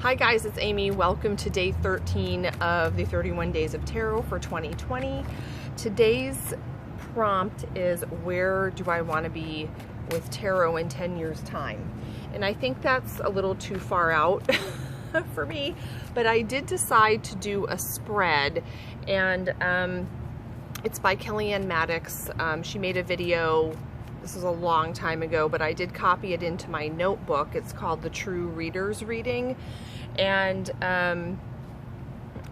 Hi guys, it's Amy. Welcome to day 13 of the 31 Days of Tarot for 2020. Today's prompt is, where do I want to be with tarot in 10 years time? And I think that's a little too far out for me, but I did decide to do a spread, and it's by Maddox. She made a video. This is a long time ago, but I did copy it into my notebook. It's called the True Reader's Reading, and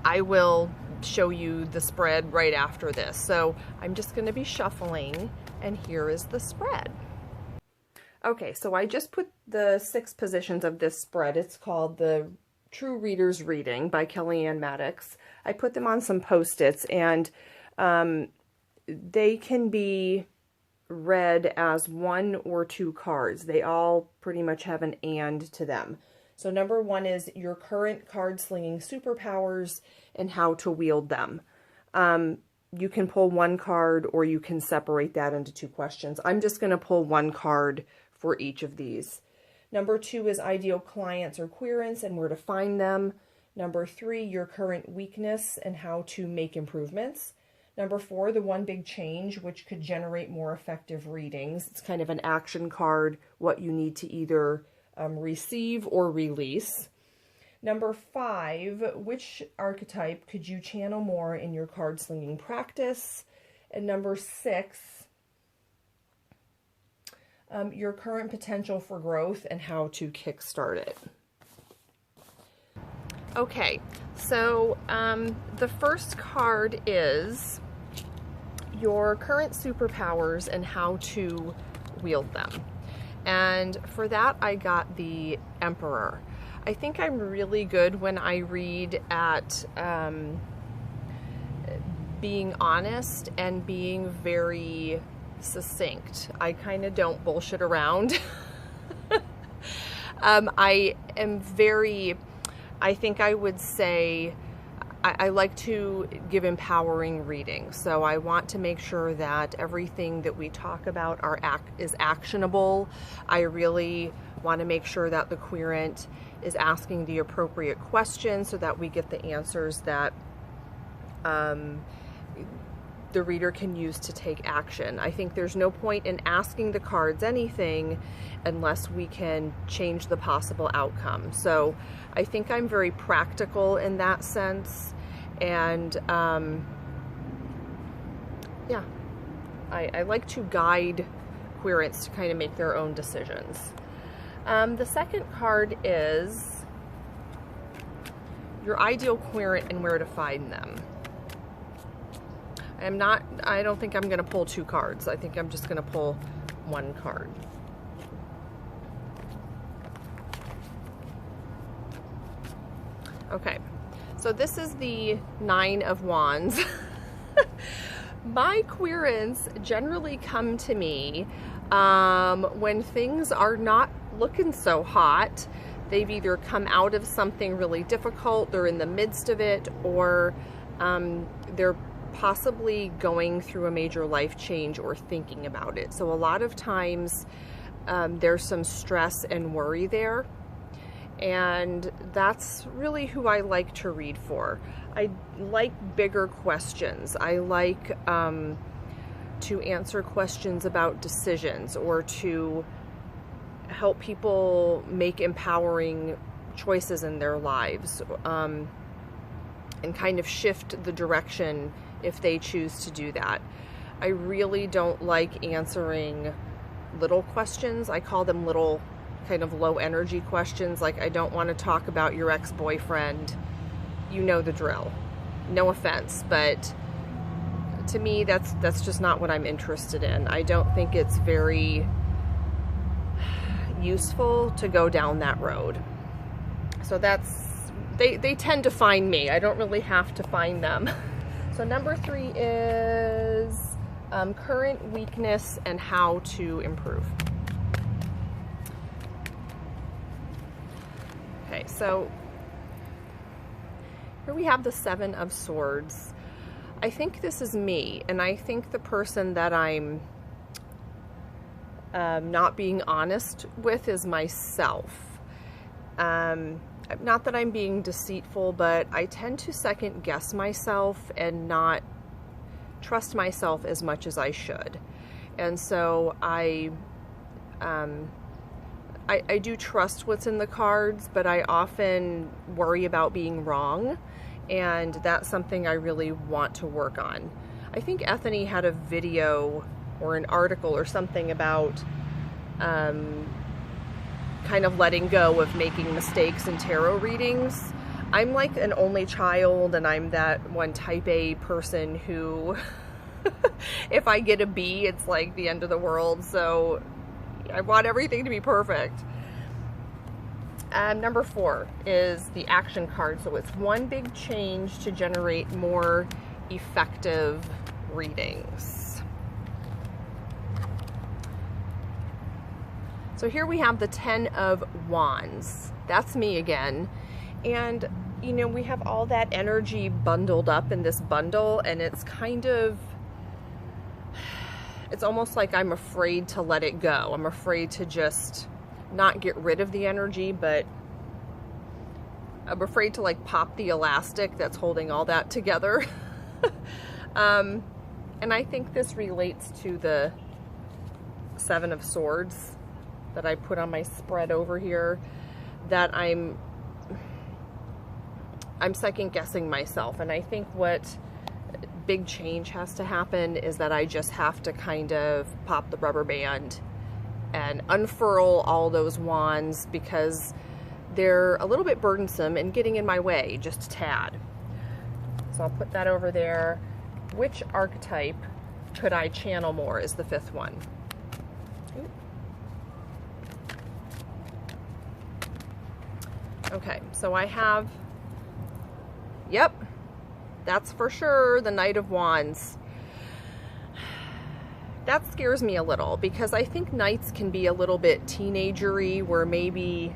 I will show you the spread right after this. So I'm just going to be shuffling, and here is the spread. Okay, so I just put the 6 positions of this spread. It's called the True Reader's Reading by Maddox. I put them on some Post-its, and they can be read as 1 or 2 cards. They all pretty much have an "and" to them. So number 1 is your current card slinging superpowers and how to wield them. You can pull 1 card, or you can separate that into 2 questions. I'm just going to pull 1 card for each of these. Number 2 is ideal clients or querents and where to find them. Number 3, your current weakness and how to make improvements. Number 4, the one big change, which could generate more effective readings. It's kind of an action card, what you need to either receive or release. Number 5, which archetype could you channel more in your card slinging practice? And number 6, your current potential for growth and how to kickstart it. Okay, so the first card is your current superpowers and how to wield them. And for that, I got the Emperor. I think I'm really good when I read at being honest and being very succinct. I kind of don't bullshit around. I am very, I think I would say, I like to give empowering readings. So I want to make sure that everything that we talk about is actionable. I really want to make sure that the querent is asking the appropriate questions so that we get the answers that the reader can use to take action. I think there's no point in asking the cards anything unless we can change the possible outcome. So I think I'm very practical in that sense, and yeah, I like to guide querents to kind of make their own decisions. The second card is your ideal querent and where to find them. I don't think I'm going to pull 2 cards. I think I'm just going to pull 1 card. Okay, so this is the 9 of Wands. My querents generally come to me when things are not looking so hot. They've either come out of something really difficult, they're in the midst of it, or they're possibly going through a major life change or thinking about it. So a lot of times there's some stress and worry there, and that's really who I like to read for. I like bigger questions. I like to answer questions about decisions, or to help people make empowering choices in their lives, and kind of shift the direction if they choose to do that. I really don't like answering little questions. I call them little kind of low energy questions, like, I don't want to talk about your ex-boyfriend. You know the drill. No offense, but to me that's just not what I'm interested in. I don't think it's very useful to go down that road. So they tend to find me. I don't really have to find them. So number 3 is current weakness and how to improve. Okay, so here we have the 7 of Swords. I think this is me, and I think the person that I'm not being honest with is myself. not that I'm being deceitful, but I tend to second guess myself and not trust myself as much as I should. And so I do trust what's in the cards, but I often worry about being wrong, and that's something I really want to work on. I think Ethony had a video or an article or something about kind of letting go of making mistakes in tarot readings. I'm like an only child, and I'm that one type A person who if I get a B, it's like the end of the world. So I want everything to be perfect. Number 4 is the action card. So it's one big change to generate more effective readings. So here we have the 10 of Wands. That's me again. And you know, we have all that energy bundled up in this bundle, and it's kind of, it's almost like I'm afraid to let it go. I'm afraid to just not get rid of the energy, but I'm afraid to like pop the elastic that's holding all that together. And I think this relates to the 7 of Swords that I put on my spread over here, that I'm second guessing myself. And I think what big change has to happen is that I just have to kind of pop the rubber band and unfurl all those wands, because they're a little bit burdensome and getting in my way just a tad. So I'll put that over there. Which archetype could I channel more is the 5th one. Okay, so I have, yep, that's for sure the Knight of Wands. That scares me a little, because I think knights can be a little bit teenagery, where maybe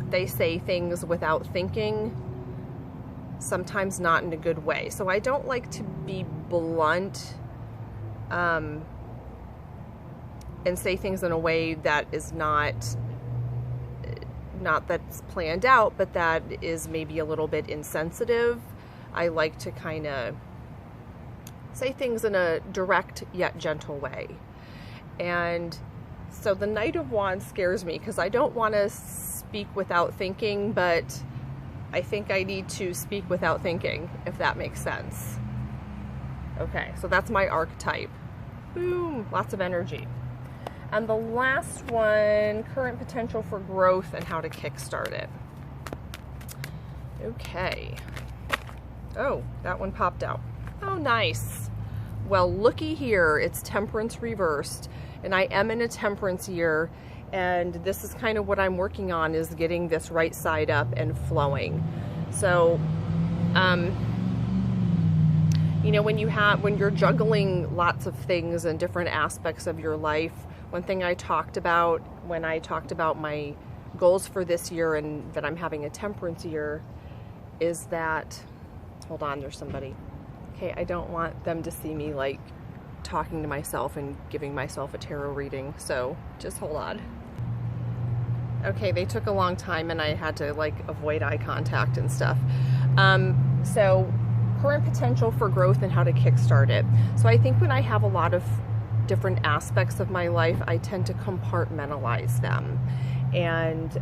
they say things without thinking, sometimes not in a good way. So I don't like to be blunt and say things in a way that is not that's planned out, but that is maybe a little bit insensitive. I like to kind of say things in a direct yet gentle way. And so the Knight of Wands scares me, because I don't want to speak without thinking, but I think I need to speak without thinking, if that makes sense. Okay, so that's my archetype. Boom, lots of energy. And the last one, current potential for growth and how to kickstart it. Okay. Oh, that one popped out. Oh, nice. Well, looky here, it's Temperance reversed, and I am in a Temperance year, and this is kind of what I'm working on, is getting this right side up and flowing. So, you know, when you're juggling lots of things and different aspects of your life, one thing I talked about when I talked about my goals for this year and that I'm having a Temperance year is that, hold on, there's somebody. Okay, I don't want them to see me like talking to myself and giving myself a tarot reading, so just hold on. Okay, they took a long time and I had to like avoid eye contact and stuff. So current potential for growth and how to kickstart it. So I think when I have a lot of different aspects of my life, I tend to compartmentalize them. And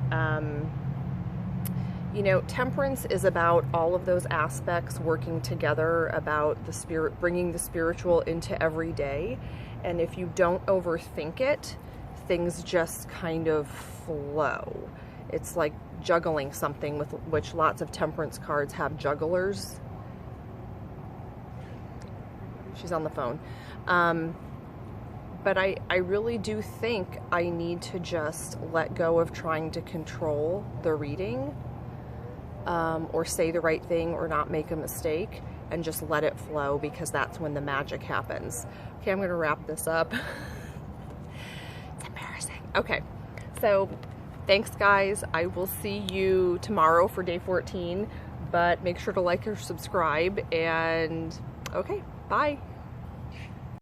you know, Temperance is about all of those aspects working together, about the spirit, bringing the spiritual into every day. And if you don't overthink it, things just kind of flow. It's like juggling something, with which lots of Temperance cards have jugglers. She's on the phone. But I really do think I need to just let go of trying to control the reading, or say the right thing or not make a mistake, and just let it flow, because that's when the magic happens. Okay, I'm gonna wrap this up. It's embarrassing. Okay, so thanks guys. I will see you tomorrow for day 14, but make sure to like or subscribe, and okay, bye.